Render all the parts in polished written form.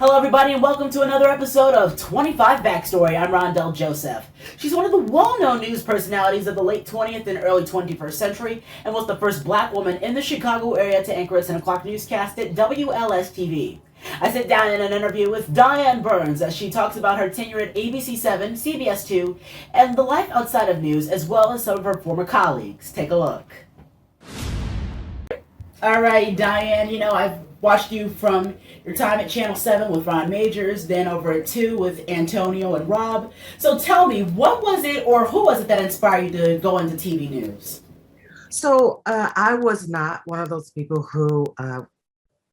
Hello, everybody, and welcome to another episode of 25 Backstory. I'm Rondell Joseph. She's one of the well-known news personalities of the late 20th and early 21st century, and was the first black woman in the Chicago area to anchor a 10 o'clock newscast at WLS-TV. I sit down in an interview with Diann Burns as she talks about her tenure at ABC7, CBS2, and the life outside of news, as well as some of her former colleagues. Take a look. All right, Diann, I've watched you from your time at Channel 7 with Ron Majors, then over at 2 with Antonio and Rob. So tell me, what was it or who was it that inspired you to go into TV news? So I was not one of those people who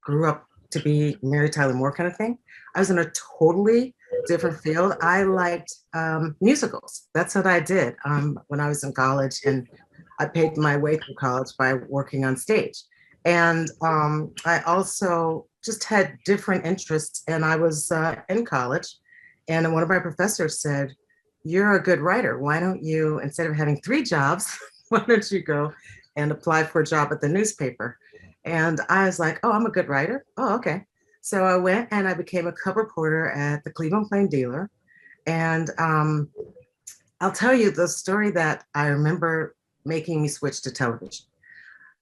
grew up to be Mary Tyler Moore kind of thing. I was in a totally different field. I liked musicals. That's what I did when I was in college, and I paid my way through college by working on stage. And I also just had different interests, and I was in college, and one of my professors said, "You're a good writer. Why don't you, instead of having 3 jobs, why don't you go and apply for a job at the newspaper?" And I was like, "Oh, I'm a good writer. Oh, okay." So I went and I became a cub reporter at the Cleveland Plain Dealer. And I'll tell you the story that I remember making me switch to television.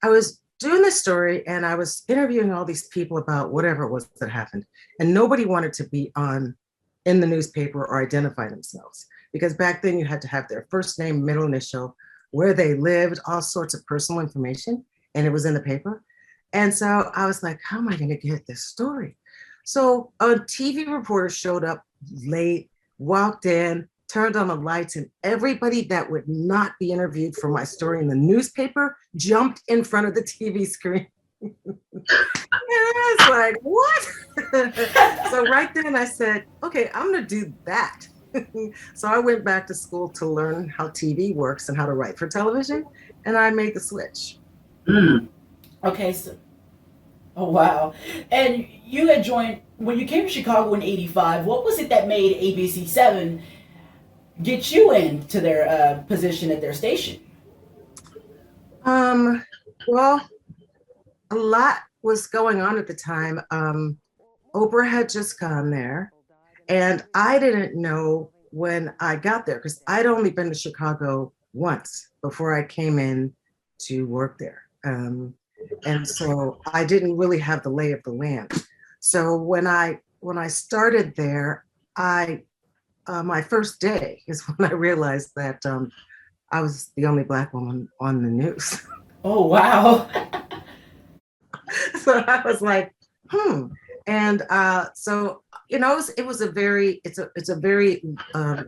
I was doing this story and I was interviewing all these people about whatever it was that happened. And nobody wanted to be in the newspaper or identify themselves, because back then you had to have their first name, middle initial, where they lived, all sorts of personal information, and it was in the paper. And so I was like, how am I going to get this story? So a TV reporter showed up late, walked in, turned on the lights, and everybody that would not be interviewed for my story in the newspaper jumped in front of the TV screen. And I was like, what? So right then I said, okay, I'm going to do that. So I went back to school to learn how TV works and how to write for television, and I made the switch. Okay, so, oh wow. And you had joined, when you came to Chicago in 85, what was it that made ABC7 get you into their position at their station? Well, a lot was going on at the time. Oprah had just gone there, and I didn't know when I got there, because I'd only been to Chicago once before I came in to work there. And so I didn't really have the lay of the land. So when I started there, my first day is when I realized that I was the only Black woman on the news. Oh, wow. So I was like, And so, it was a very, it's a very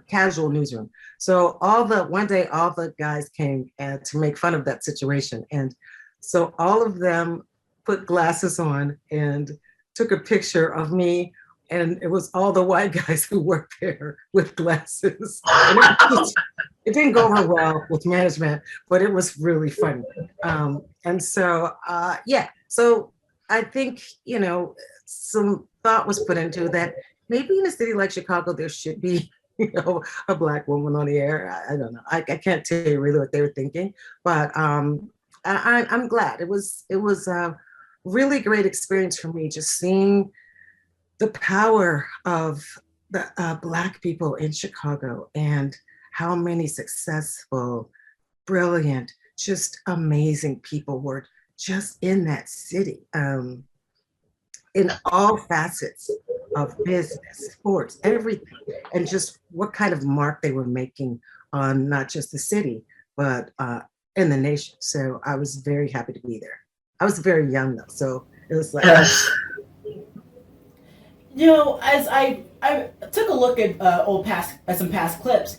casual newsroom. So one day, all the guys came to make fun of that situation. And so all of them put glasses on and took a picture of me. And it was all the white guys who worked there with glasses. And it didn't go over well with management, but it was really funny. And so, so I think, some thought was put into that. Maybe in a city like Chicago, there should be, a Black woman on the air. I don't know. I can't tell you really what they were thinking, but I'm glad. It was a really great experience for me, just seeing the power of the Black people in Chicago and how many successful, brilliant, just amazing people were just in that city, in all facets of business, sports, everything, and just what kind of mark they were making on not just the city, but in the nation. So I was very happy to be there. I was very young though, so it was like, As I took a look at some past clips,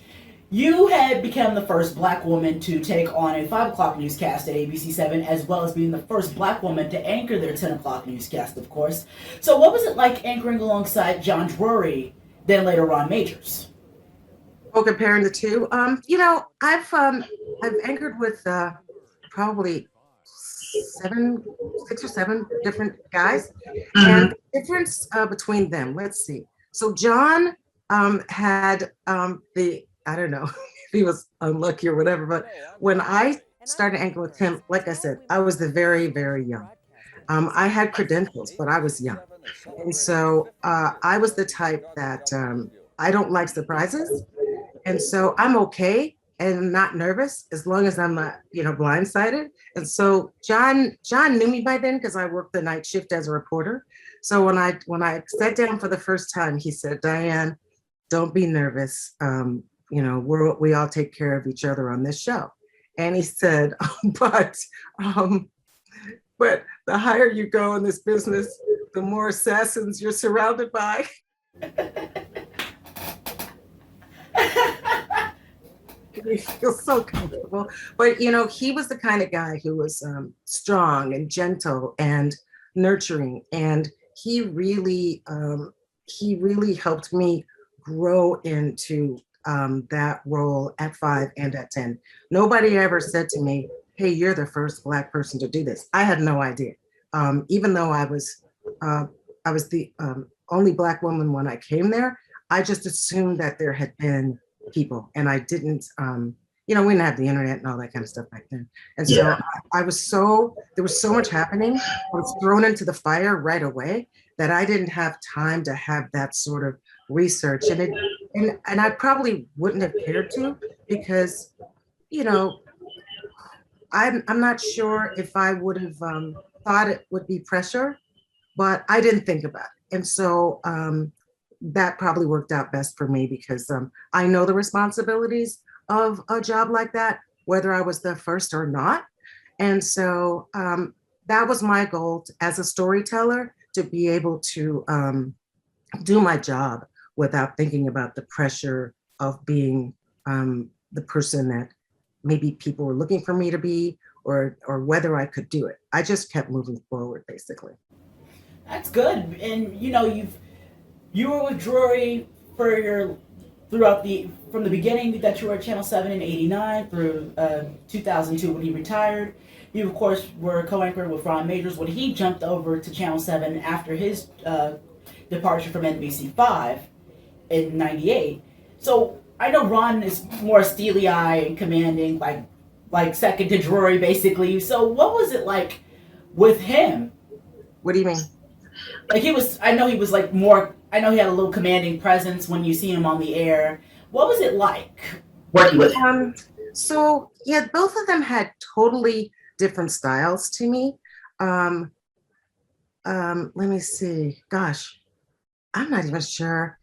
you had become the first Black woman to take on a 5 o'clock newscast at ABC7, as well as being the first Black woman to anchor their 10 o'clock newscast, of course. So what was it like anchoring alongside John Drury, then later Ron Majors? Oh, comparing the two, I've anchored with probably 6 or 7 different guys, and the difference between them. Let's see. So John had I don't know if he was unlucky or whatever, but when I started anchoring with him, like I said, I was the very, very young. I had credentials, but I was young. And so I was the type that I don't like surprises. And so I'm okay and not nervous as long as I'm not, blindsided. And so John knew me by then because I worked the night shift as a reporter. So when I sat down for the first time, he said, "Diann, don't be nervous. We all take care of each other on this show." And he said, but um, but the higher you go in this business, the more assassins you're surrounded by. You feel so comfortable. But he was the kind of guy who was strong and gentle and nurturing, and he really helped me grow into that role at 5 and at 10. Nobody ever said to me, "Hey, you're the first Black person to do this." I had no idea. Even though I was the only Black woman when I came there, I just assumed that there had been people, and I didn't. We didn't have the internet and all that kind of stuff back then. And so Yeah. there was so much happening. I was thrown into the fire right away that I didn't have time to have that sort of research. And I probably wouldn't have cared to, because, I'm not sure if I would have thought it would be pressure, but I didn't think about it. And so that probably worked out best for me, because I know the responsibilities of a job like that, whether I was the first or not. And so that was my goal as a storyteller, to be able to do my job without thinking about the pressure of being the person that maybe people were looking for me to be, or whether I could do it. I just kept moving forward, basically. That's good. And you were with Drury for from the beginning that you were at Channel 7 in '89 through 2002 when he retired. You, of course, were co-anchor with Ron Majors when he jumped over to Channel 7 after his departure from NBC5 in '98. So I know Ron is more steely-eyed and commanding, like second to Drury, basically. So what was it like with him? What do you mean? Like I know he was like more, I know he had a little commanding presence when you see him on the air. What was it like? Working with So yeah, both of them had totally different styles to me. Let me see. Gosh, I'm not even sure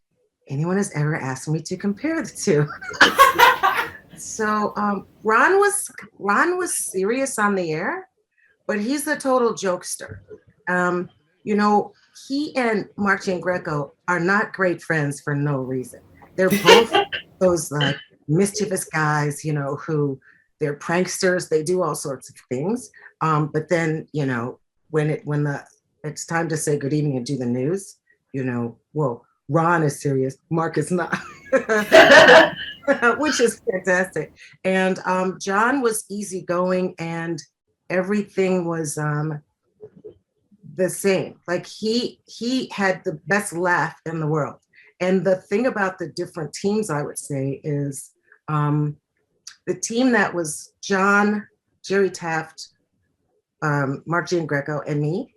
anyone has ever asked me to compare the two. So Ron was serious on the air, but he's a total jokester. He and Mark Giangreco are not great friends for no reason. They're both those mischievous guys, who they're pranksters. They do all sorts of things. But then, when it's time to say good evening and do the news, well, Ron is serious, Mark is not, which is fantastic. And John was easygoing, and everything was the same. Like he had the best laugh in the world. And the thing about the different teams, I would say, is the team that was John, Jerry Taft, Mark Giangreco, and me,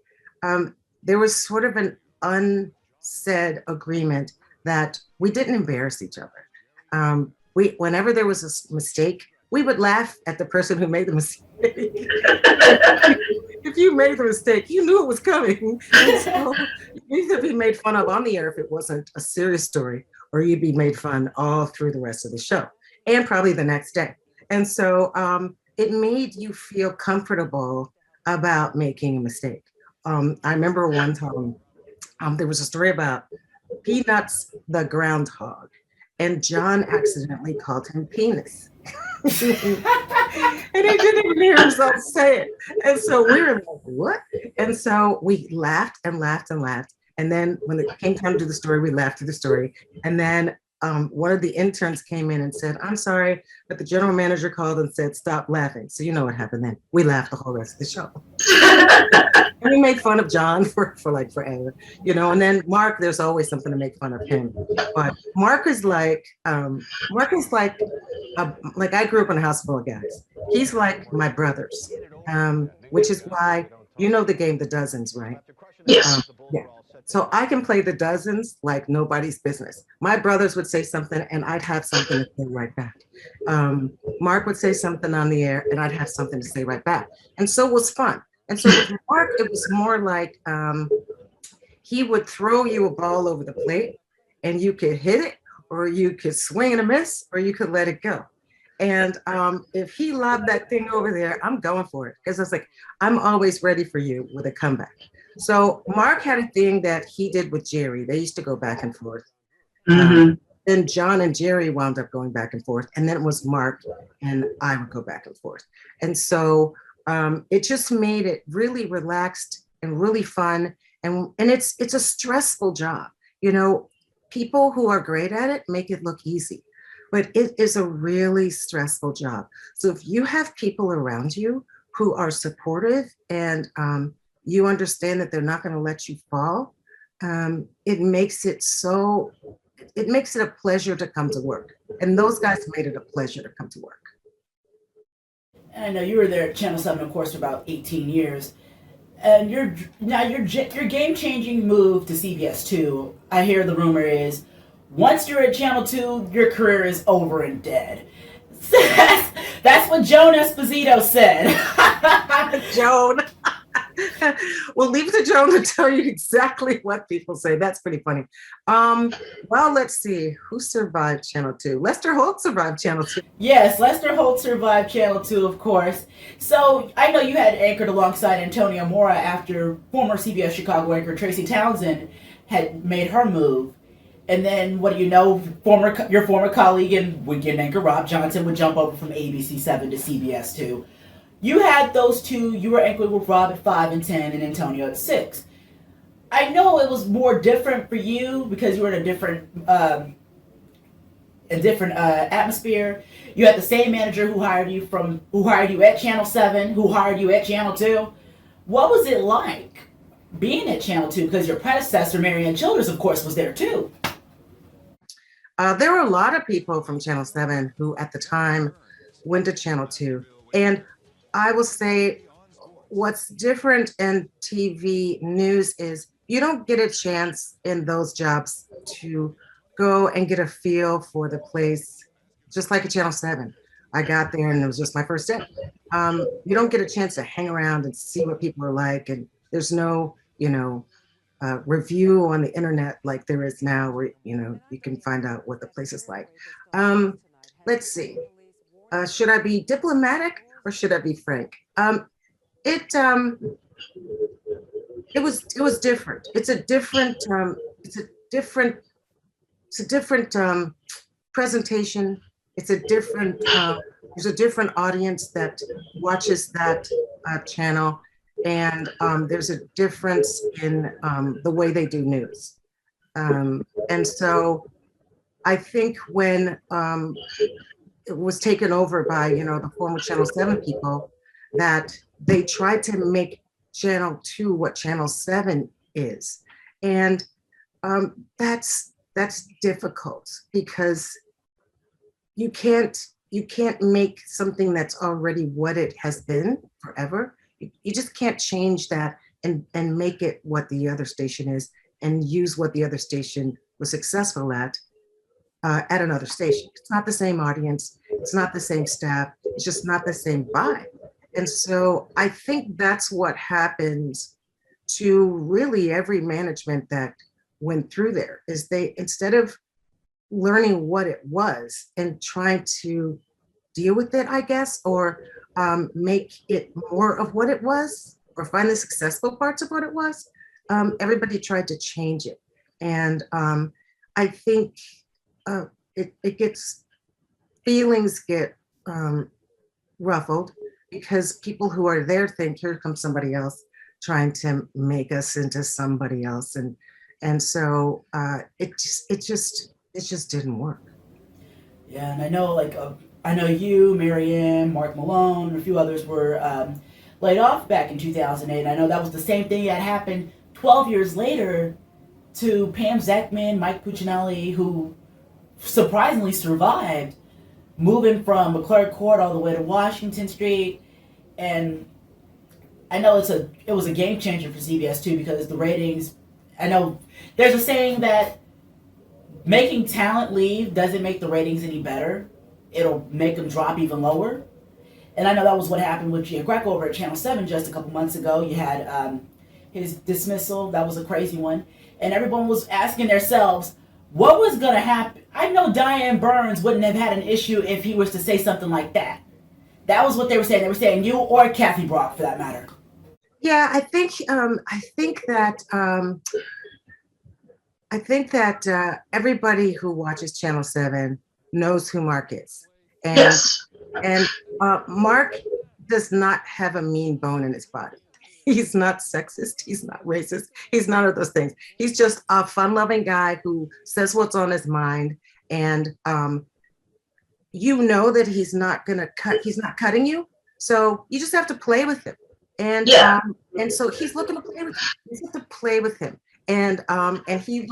there was sort of an unsaid agreement that we didn't embarrass each other. Whenever there was a mistake, we would laugh at the person who made the mistake. If you made the mistake, you knew it was coming. And so you'd either be made fun of on the air if it wasn't a serious story, or you'd be made fun all through the rest of the show, and probably the next day. And so it made you feel comfortable about making a mistake. I remember one time there was a story about Peanuts the groundhog, and John accidentally called him Penis. And he didn't even hear himself say it. And so we were like, what? And so we laughed and laughed and laughed. And then when it came time to do the story, we laughed through the story. And then one of the interns came in and said, "I'm sorry, but the general manager called and said, stop laughing." So you know what happened then. We laughed the whole rest of the show. And we made fun of John for like forever, and then Mark, there's always something to make fun of him. But Mark is like I grew up in a house full of guys. He's like my brothers, which is why, the game, The Dozens, right? Yes. Yeah. So I can play the dozens like nobody's business. My brothers would say something and I'd have something to say right back. Mark would say something on the air and I'd have something to say right back. And so it was fun. And so with Mark, it was more like he would throw you a ball over the plate and you could hit it or you could swing and a miss or you could let it go. And if he lobbed that thing over there, I'm going for it. Because I was like, I'm always ready for you with a comeback. So Mark had a thing that he did with Jerry. They used to go back and forth. Then John and Jerry wound up going back and forth. And then it was Mark and I would go back and forth. And so it just made it really relaxed and really fun. And it's a stressful job. You know, people who are great at it make it look easy. But it is a really stressful job. So if you have people around you who are supportive and you understand that they're not going to let you fall, it makes it a pleasure to come to work. And those guys made it a pleasure to come to work. And I know you were there at Channel 7, of course, for about 18 years. And your game-changing move to CBS 2, I hear the rumor is, once you're at Channel 2, your career is over and dead. That's what Joan Esposito said. Joan. Well, leave it to Joan to tell you exactly what people say. That's pretty funny. Well, let's see. Who survived Channel 2? Lester Holt survived Channel 2. Yes, Lester Holt survived Channel 2, of course. So I know you had anchored alongside Antonio Mora after former CBS Chicago anchor Tracy Townsend had made her move. And then, what do you know, your former colleague and weekend anchor Rob Johnson would jump over from ABC 7 to CBS 2. You had those two. You were anchoring with Rob at 5 and 10 and Antonio at 6. I know it was more different for you because you were in a different atmosphere. You had the same manager who hired you at Channel 7, who hired you at Channel 2. What was it like being at Channel 2? Because your predecessor, Marianne Childers, of course, was there too. There were a lot of people from Channel 7 who at the time went to Channel 2. And I will say what's different in TV news is you don't get a chance in those jobs to go and get a feel for the place, just like at Channel 7. I got there and it was just my first day. You don't get a chance to hang around and see what people are like. And there's no, review on the internet like there is now where, you can find out what the place is like. Let's see. Should I be diplomatic or should I be frank? It was different. It's a different presentation. It's a different, there's a different audience that watches that channel. And there's a difference in the way they do news. And so I think when it was taken over by, the former Channel 7 people, that they tried to make Channel 2 what Channel 7 is. And that's difficult because you can't make something that's already what it has been forever. You just can't change that and make it what the other station is and use what the other station was successful at another station. It's not the same audience. It's not the same staff. It's just not the same vibe. And so I think that's what happens to really every management that went through there is they, instead of learning what it was and trying to deal with it, I guess, or make it more of what it was, or find the successful parts of what it was, everybody tried to change it. And I think feelings get ruffled because people who are there think, here comes somebody else trying to make us into somebody else. And so it just didn't work. Yeah, and I know you, Marianne, Mark Malone, and a few others were laid off back in 2008. I know that was the same thing that happened 12 years later to Pam Zechman, Mike Puccinelli, who surprisingly survived, moving from McClurg Court all the way to Washington Street. And I know it was a game changer for CBS too, because the ratings I know there's a saying that making talent leave doesn't make the ratings any better. It'll make them drop even lower. And I know that was what happened with Giangreco over at Channel 7 just a couple months ago. You had his dismissal. That was a crazy one. And everyone was asking themselves, what was going to happen? I know Diann Burns wouldn't have had an issue if he was to say something like that. That was what they were saying. They were saying you or Kathy Brock, for that matter. Yeah, I think everybody who watches Channel 7 knows who Mark is. And, Yes. And Mark does not have a mean bone in his body. He's not sexist. He's not racist. He's none of those things. He's just a fun-loving guy who says what's on his mind. And you know that he's not going to cut. He's not cutting you. So you just have to play with him. And and so he's looking to play with him. You have to play with him. And he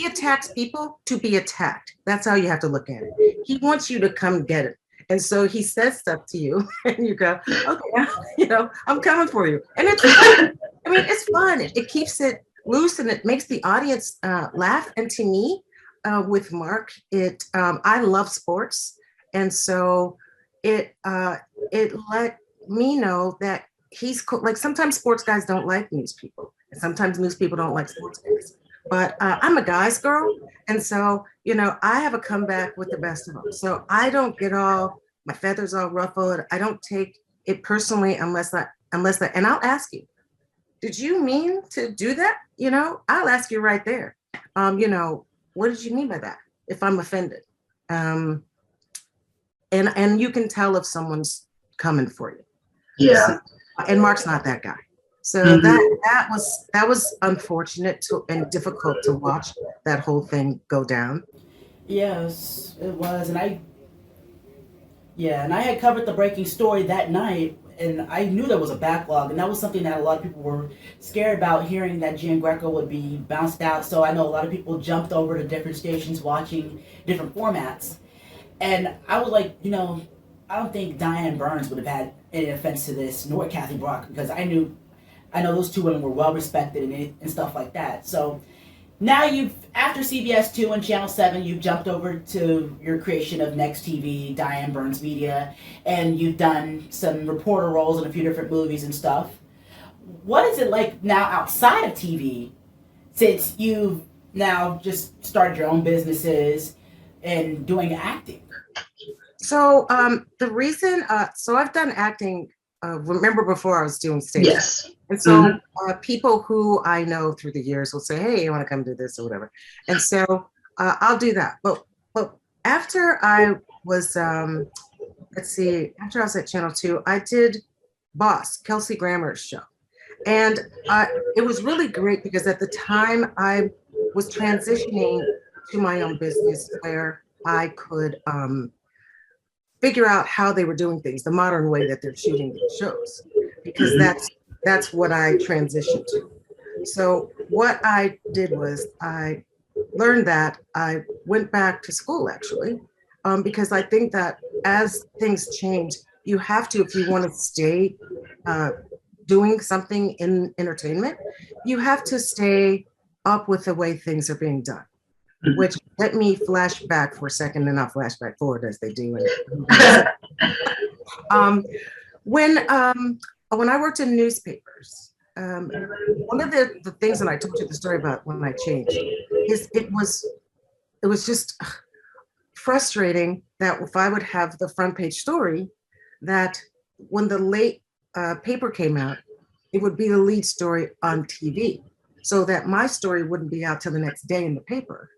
attacks people to be attacked. That's how you have to look at it. He wants you to come get it. And so he says stuff to you and you go, okay, I'm coming for you. And it's fun. I mean, it's fun. It keeps it loose and it makes the audience laugh. And to me, with Mark, I love sports. And so it let me know that he's like, sometimes sports guys don't like news people. And sometimes news people don't like sports guys. But I'm a guy's girl. And so, I have a comeback with the best of them. So I don't get my feathers all ruffled. I don't take it personally unless and I'll ask you, did you mean to do that? I'll ask you right there. What did you mean by that? If I'm offended. And you can tell if someone's coming for you. Yeah. So, and Mark's not that guy. So that was unfortunate and difficult to watch that whole thing go down. Yes, it was. And I had covered the breaking story that night, and I knew there was a backlog, and that was something that a lot of people were scared about, hearing that Giangreco would be bounced out. So I know a lot of people jumped over to different stations watching different formats. And I was like, I don't think Diann Burns would have had any offense to this, nor Kathy Brock, because I know those two women were well respected and stuff like that. So now after CBS 2 and Channel 7, you've jumped over to your creation of Next TV, Diann Burns Media, and you've done some reporter roles in a few different movies and stuff. What is it like now outside of TV, since you've now just started your own businesses and doing acting? So the reason, so I've done acting, remember before I was doing stage. Yes. And so people who I know through the years will say, hey, you want to come do this or whatever. And so I'll do that. But after I was, after I was at Channel 2, I did Boss, Kelsey Grammer's show. And it was really great because at the time I was transitioning to my own business where I could figure out how they were doing things, the modern way that they're shooting these shows, because that's what I transitioned to. So what I did was I learned that. I went back to school actually, because I think that as things change, you have to, if you want to stay doing something in entertainment, you have to stay up with the way things are being done. Which, let me flash back for a second and I'll flash back forward as they do. When I worked in newspapers, one of the things that I told you the story about when I changed is it was just frustrating that if I would have the front page story, that when the late paper came out, it would be the lead story on TV, so that my story wouldn't be out till the next day in the paper.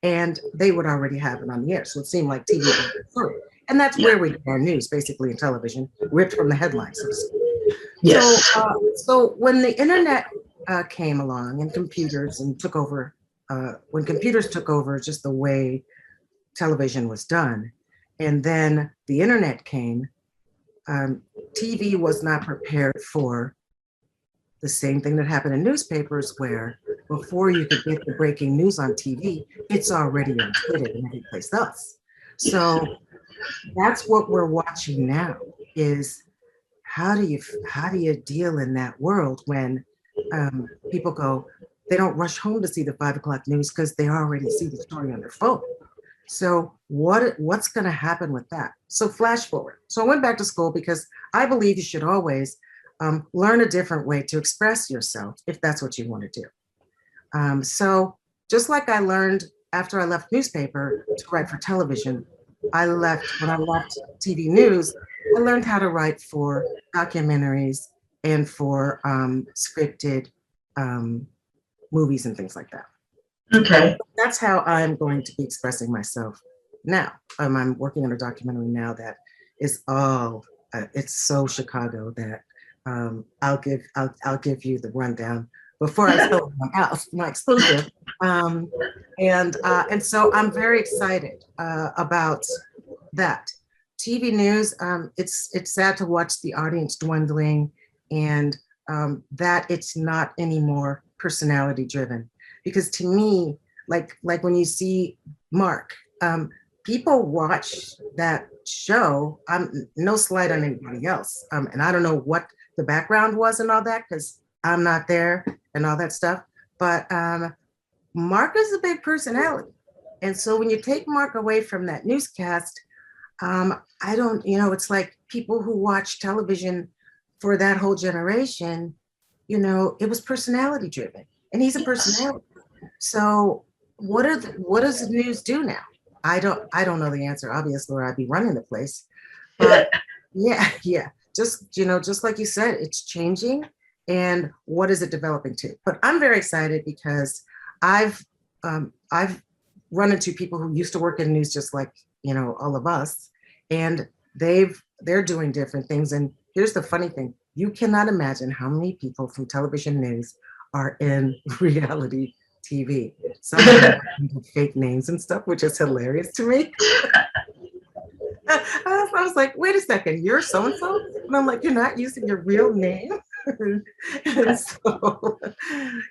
And they would already have it on the air. So it seemed like TV was the story. And that's where we get our news, basically, in television, ripped from the headlines, so to speak. Yes. So when the internet came along and computers and took over, when computers took over just the way television was done, and then the internet came, TV was not prepared for the same thing that happened in newspapers, where before you could get the breaking news on TV, it's already on Twitter and every place else. So that's what we're watching now, is how do you deal in that world when people go, they don't rush home to see the 5 o'clock news because they already see the story on their phone. So what's going to happen with that? So flash forward. So I went back to school because I believe you should always learn a different way to express yourself if that's what you want to do. So just like I learned after I left newspaper to write for television, when I left TV news, I learned how to write for documentaries and for scripted movies and things like that. Okay. That's how I'm going to be expressing myself now. I'm working on a documentary now that is it's so Chicago that I'll give you the rundown before I tell my exclusive. And so I'm very excited about that. TV news, it's sad to watch the audience dwindling and that it's not anymore personality driven. Because to me, like when you see Mark, people watch that show. No slight on anybody else. And I don't know what the background was and all that, because I'm not there and all that stuff. But Mark is a big personality. And so when you take Mark away from that newscast, I don't, it's like people who watch television for that whole generation, it was personality driven. And he's a personality. So what does the news do now? I don't know the answer, obviously, or I'd be running the place. But yeah. Just like you said, it's changing. And what is it developing to? But I'm very excited because I've run into people who used to work in news just like, all of us. And they're doing different things. And here's the funny thing. You cannot imagine how many people from television news are in reality TV. Some of them have fake names and stuff, which is hilarious to me. I was like, wait a second, you're so-and-so? And I'm like, you're not using your real name? And so,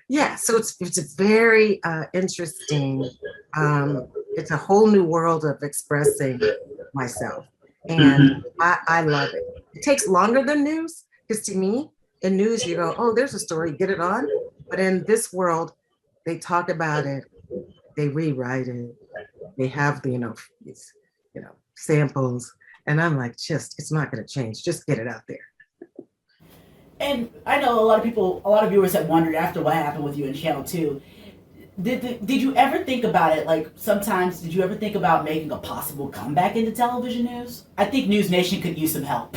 yeah, so it's a very interesting, it's a whole new world of expressing myself. And I love it. It takes longer than news, because to me, in news, you go, oh, there's a story, get it on. But in this world, they talk about it, they rewrite it, they have the, samples. And I'm like, it's not going to change. Just get it out there. And I know a lot of viewers have wondered after what happened with you in Channel 2. Did you ever think about it? Like, sometimes, did you ever think about making a possible comeback into television news? I think News Nation could use some help.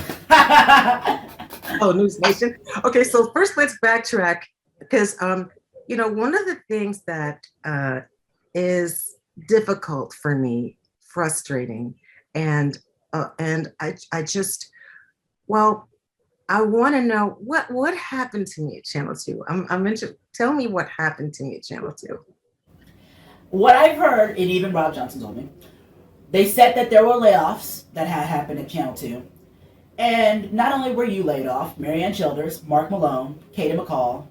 Oh, News Nation. Okay, so first let's backtrack because, one of the things that is difficult for me, frustrating, and I just, I want to know what happened to me at Channel 2. I'm interested. Tell me what happened to me at Channel 2. What I've heard, and even Rob Johnson told me, they said that there were layoffs that had happened at Channel 2. And not only were you laid off, Marianne Childers, Mark Malone, Katie McCall,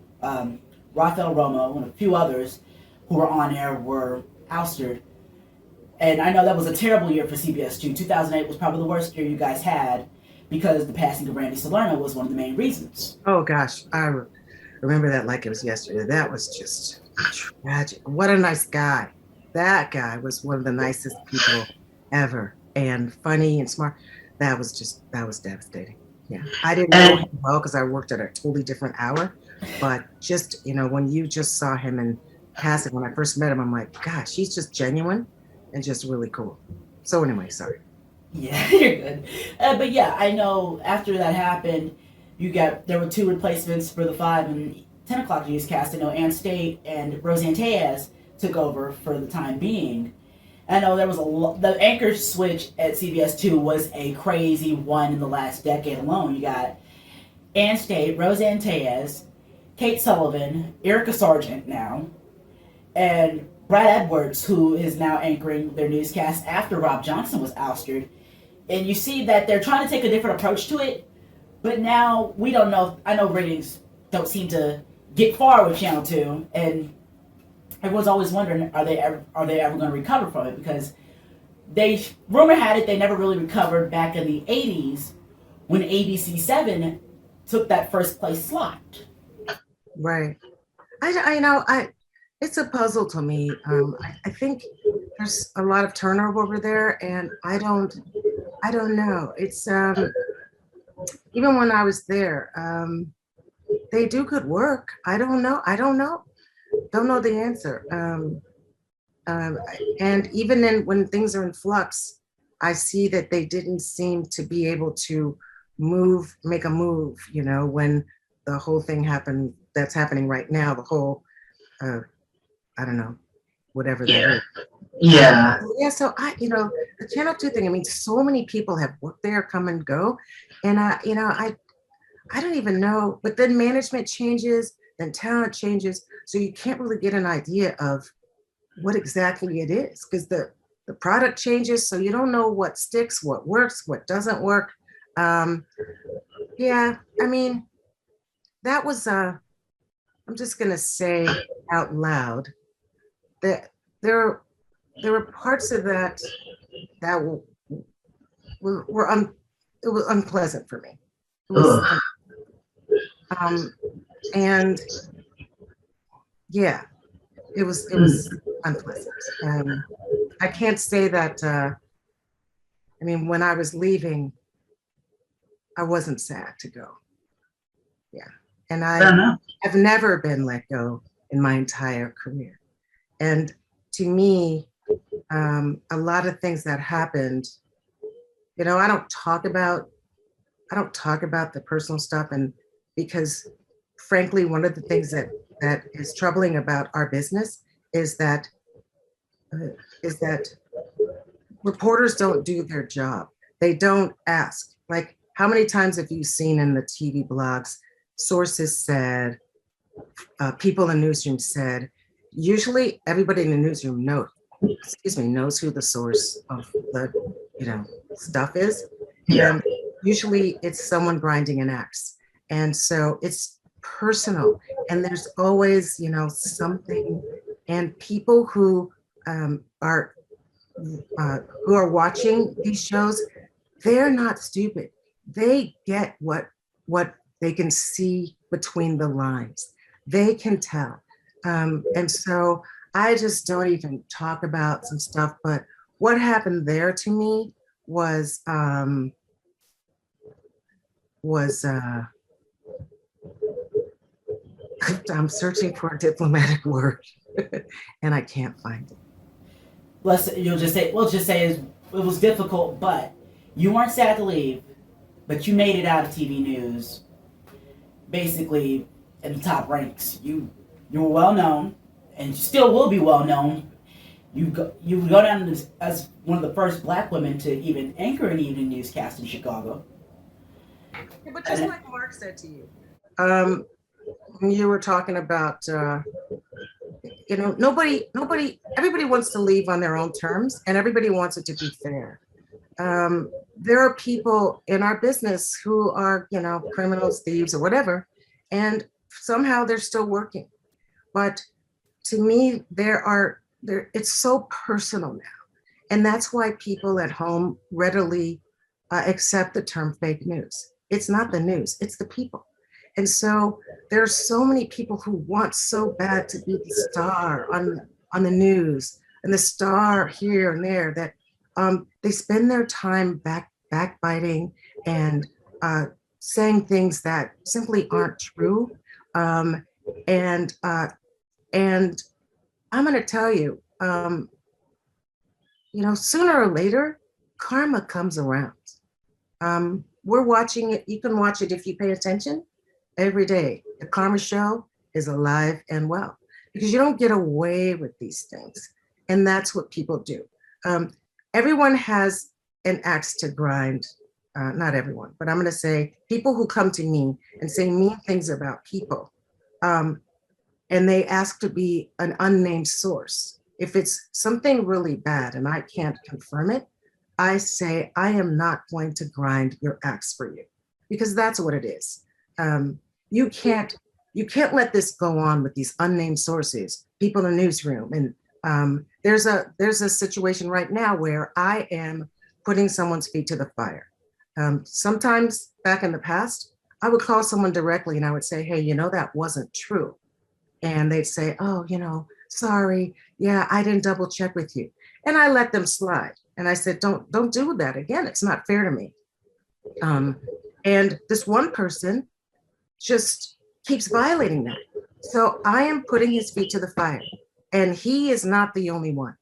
Rafael Romo, and a few others who were on air were ousted. And I know that was a terrible year for CBS 2. 2008 was probably the worst year you guys had because the passing of Randy Salerno was one of the main reasons. Oh, gosh. I remember that like it was yesterday. That was just tragic. What a nice guy. That guy was one of the nicest people ever, and funny and smart. That was devastating. Yeah. I didn't know him well because I worked at a totally different hour, but just, when you just saw him in passing, when I first met him, I'm like, gosh, he's just genuine and just really cool. So anyway, sorry. Yeah, you're good. But yeah, I know after that happened, there were 2 replacements for the 5 and 10 o'clock newscast. I know Ann State and Roseanne Tellez took over for the time being. I know there was the anchor switch at CBS 2 was a crazy one in the last decade alone. You got Ann State, Roseanne Tellez, Kate Sullivan, Erica Sargent now, and Brad Edwards, who is now anchoring their newscast after Rob Johnson was ousted. And you see that they're trying to take a different approach to it, but now we don't know. I know ratings don't seem to get far with Channel 2, and everyone's always wondering, are they ever going to recover from it? Because rumor had it they never really recovered back in the 80s when ABC 7 took that first place slot. right. I it's a puzzle to me. I think there's a lot of turnover over there, and I don't know. It's even when I was there, they do good work. I don't know. Don't know the answer. Um, and even when things are in flux, I see that they didn't seem to be able to make a move, when the whole thing happened that's happening right now, the whole, uh, I don't know, whatever that Yeah. is. Yeah. Yeah, so the Channel 2 thing, I mean, so many people have worked there, come and go. And, I don't even know, but then management changes, then talent changes. So you can't really get an idea of what exactly it is because the product changes, so you don't know what sticks, what works, what doesn't work. um yeah, I mean, that was I'm just gonna say out loud that there there were parts of that that were it was unpleasant for me. It was Ugh. um and yeah, it Mm. was unpleasant. I can't say that I mean, when I was leaving, I wasn't sad to go. Yeah. And Fair enough. have never been let go in my entire career. And to me, a lot of things that happened, I I don't talk about the personal stuff. And because frankly, one of the things that is troubling about our business is that uh, is that reporters don't do their job. They don't ask. Like, how many times have you seen in the TV blogs, sources said, people in the newsroom said, usually everybody in the newsroom knows who the source of the, stuff is. Yeah. And usually it's someone grinding an axe. And so it's personal. And there's always, something. And people um, are who are watching these shows, they're not stupid. They get what they can see between the lines. They can tell. And so I just don't even talk about some stuff. But what happened there to me was I'm searching for a diplomatic word and I can't find it. We'll just say it was difficult, but you weren't sad to leave, but you made it out of TV news, basically in the top ranks. You were well known, and still will be well known. You go down as one of the first black women to even anchor an evening newscast in Chicago. Yeah, but just like Mark said to you, um, you were talking about everybody wants to leave on their own terms, and everybody wants it to be fair. There are people in our business who are, criminals, thieves, or whatever, and somehow they're still working. But to me, it's so personal now. And that's why people at home readily accept the term fake news. It's not the news, it's the people. And so there are so many people who want so bad to be the star on the news and the star here and there that they spend their time backbiting and saying things that simply aren't true. Um, and and I'm going to tell you, sooner or later, karma comes around. We're watching it. You can watch it if you pay attention every day. The karma show is alive and well because you don't get away with these things. And that's what people do. Everyone has an axe to grind. Not everyone, but I'm going to say people who come to me and say mean things about people. And they ask to be an unnamed source. If it's something really bad and I can't confirm it, I say, I am not going to grind your axe for you because that's what it is. You can't let this go on with these unnamed sources, people in the newsroom. And there's a situation right now where I am putting someone's feet to the fire. Sometimes back in the past, I would call someone directly and I would say, hey, that wasn't true. And they'd say, oh, sorry. Yeah, I didn't double check with you. And I let them slide. And I said, don't do that again. It's not fair to me. And this one person just keeps violating that. So I am putting his feet to the fire. And he is not the only one.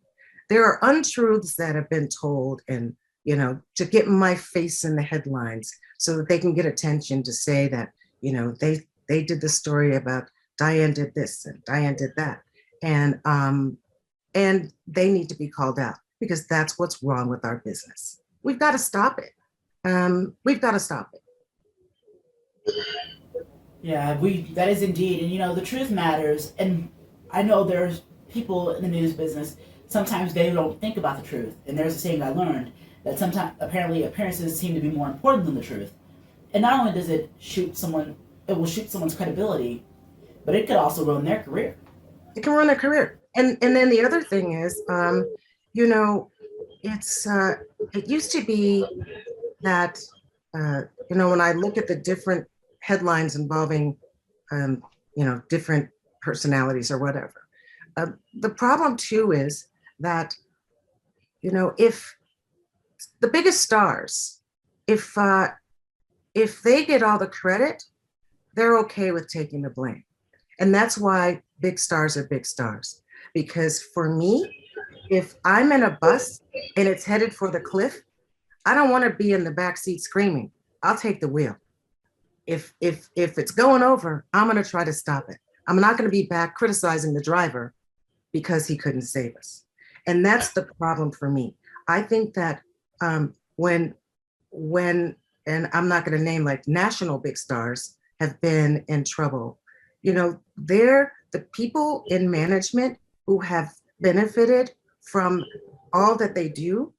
There are untruths that have been told and, to get my face in the headlines so that they can get attention to say that, they did the story about Diann did this and Diann did that. And they need to be called out because that's what's wrong with our business. We've got to stop it. We've got to stop it. Yeah, that is indeed. And the truth matters. And I know there's people in the news business, sometimes they don't think about the truth. And there's a saying I learned that sometimes apparently appearances seem to be more important than the truth. And not only does it will shoot someone's credibility, but it could also ruin their career. It can ruin their career. And then the other thing is, it used to be that, when I look at the different headlines involving, different personalities or whatever, the problem too is that, if the biggest stars, if they get all the credit, they're okay with taking the blame. And that's why big stars are big stars. Because for me, if I'm in a bus and it's headed for the cliff, I don't want to be in the back seat screaming. I'll take the wheel. If it's going over, I'm going to try to stop it. I'm not going to be back criticizing the driver because he couldn't save us. And that's the problem for me. I think that when and I'm not going to name like national big stars have been in trouble, they're the people in management who have benefited from all that they do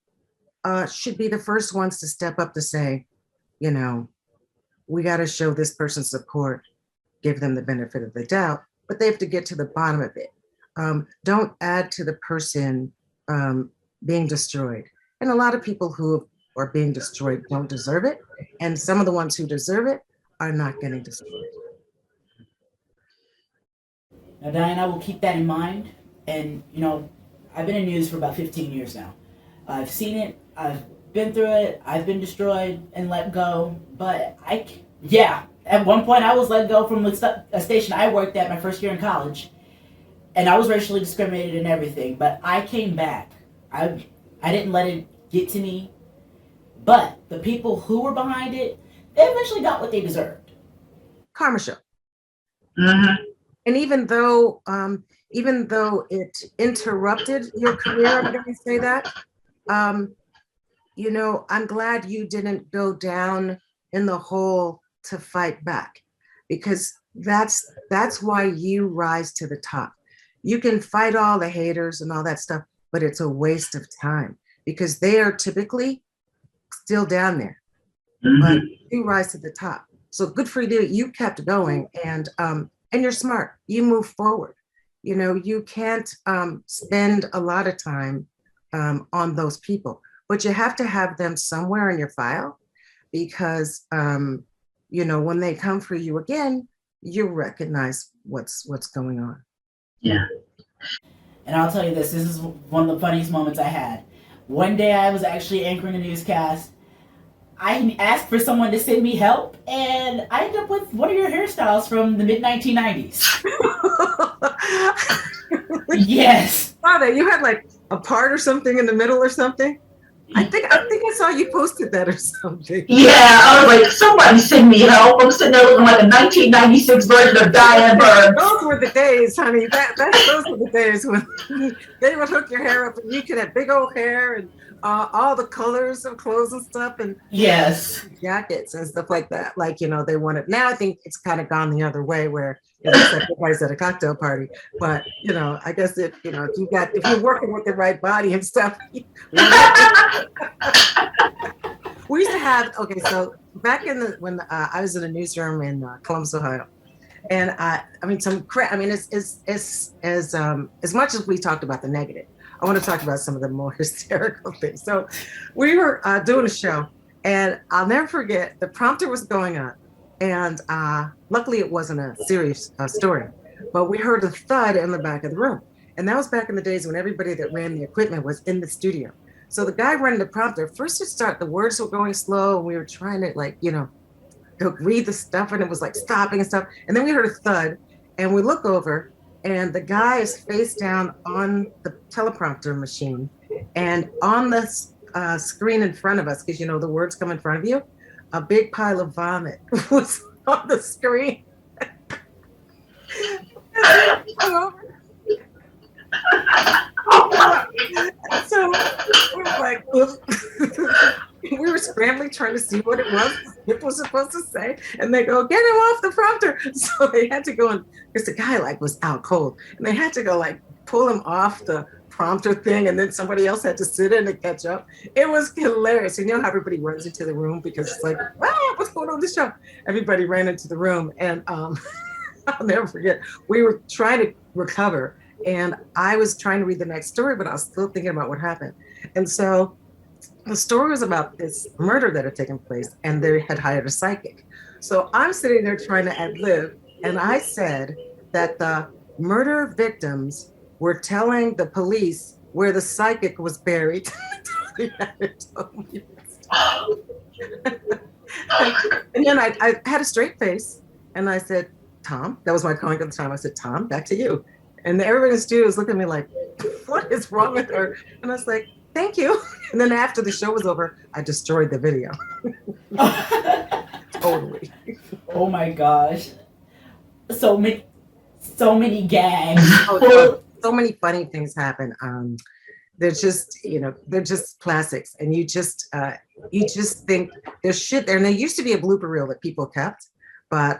should be the first ones to step up to say, we got to show this person support, give them the benefit of the doubt, but they have to get to the bottom of it. Don't add to the person being destroyed. And a lot of people who are being destroyed don't deserve it. And some of the ones who deserve it are not getting destroyed. Now, Diann, I will keep that in mind. And, I've been in news for about 15 years now. I've seen it. I've been through it. I've been destroyed and let go. But at one point I was let go from a station I worked at my first year in college. And I was racially discriminated and everything. But I came back. I didn't let it get to me. But the people who were behind it, they eventually got what they deserved. Karma show. Mm-hmm. And even though it interrupted your career, I'm going to say that, I'm glad you didn't go down in the hole to fight back, because that's why you rise to the top. You can fight all the haters and all that stuff, but it's a waste of time because they are typically still down there, but you rise to the top. So good for you. You kept going, and you're smart. You move forward. You can't spend a lot of time on those people, but you have to have them somewhere in your file because, when they come for you again, you recognize what's going on. Yeah. And I'll tell you this is one of the funniest moments I had. One day I was actually anchoring a newscast. I asked for someone to send me help, and I ended up with one of your hairstyles from the mid-1990s. Yes. Father, you had like a part or something in the middle or something? I think I saw you posted that or something. Yeah, I was like, somebody send me help. I'm sitting there looking like a 1996 version of Diann Burns. Those were the days, honey. Those were the days when they would hook your hair up and you could have big old hair and all the colors of clothes and stuff, and yes, jackets and stuff like that. Like, they wanted. Now I think it's kind of gone the other way where it's like everybody's at a cocktail party. But I guess if you're working with the right body and stuff. We used to have, so back when I was in a newsroom in Columbus, Ohio, and as much as we talked about the negative, I want to talk about some of the more hysterical things. So we were doing a show, and I'll never forget, the prompter was going on, And luckily, it wasn't a serious story, but we heard a thud in the back of the room. And that was back in the days when everybody that ran the equipment was in the studio. So the guy running the prompter, first to start, the words were going slow, and we were trying to, like, to read the stuff, and it was like stopping and stuff. And then we heard a thud, and we look over, and the guy is face down on the teleprompter machine, and on the screen in front of us, because the words come in front of you, a big pile of vomit was on the screen. So we were like, we were scrambling trying to see what it was supposed to say, and they go, get him off the prompter. So they had to go, and because the guy was out cold, and they had to go pull him off the prompter thing, and then somebody else had to sit in and catch up. It was hilarious. You know how everybody runs into the room because it's like, what's going on with this show? Everybody ran into the room, and I'll never forget, we were trying to recover, and I was trying to read the next story, but I was still thinking about what happened. And so the story was about this murder that had taken place, and they had hired a psychic. So I'm sitting there trying to ad-lib, and I said that the murder victims were telling the police where the psychic was buried. And then I had a straight face, and I said, Tom, that was my calling at the time. I said, Tom, back to you. And everybody in the studio was looking at me like, what is wrong with her? And I was like, thank you. And then after the show was over, I destroyed the video. Totally. Oh my gosh. So many gags. So many funny things happen. They're just, they're just classics. And you just think there's shit there. And there used to be a blooper reel that people kept, but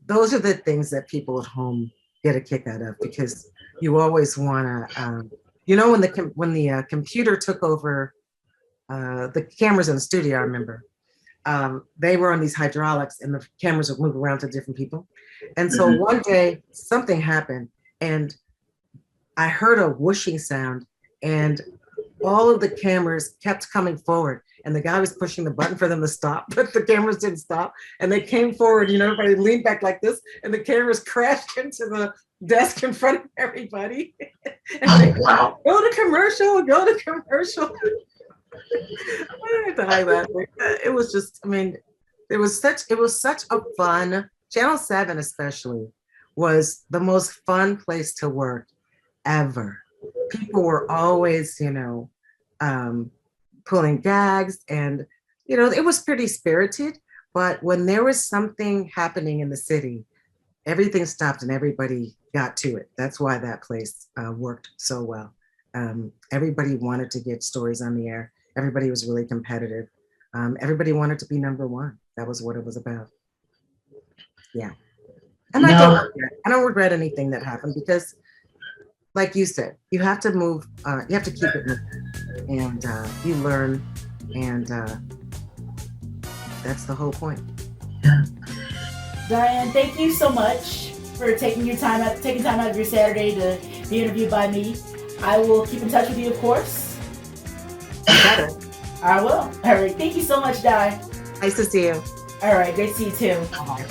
those are the things that people at home get a kick out of, because you always want to, when the computer took over the cameras in the studio, I remember, they were on these hydraulics, and the cameras would move around to different people. And so one day something happened, and I heard a whooshing sound, and all of the cameras kept coming forward, and the guy was pushing the button for them to stop, but the cameras didn't stop. And they came forward, everybody leaned back like this, and the cameras crashed into the desk in front of everybody. And they go to commercial, go to commercial. I die laughing. It was just, it was such a fun, Channel 7 especially was the most fun place to work ever. People were always, pulling gags, and, it was pretty spirited, but when there was something happening in the city, everything stopped and everybody got to it. That's why that place worked so well. Everybody wanted to get stories on the air. Everybody was really competitive. Everybody wanted to be number one. That was what it was about. Yeah. And I don't regret anything that happened, because like you said, you have to move, you have to keep it moving, and you learn, and that's the whole point. Diann, thank you so much for taking time out of your Saturday to be interviewed by me. I will keep in touch with you, of course. Better. I will. All right. Thank you so much, Diann. Nice to see you. All right. Great to see you too. Bye.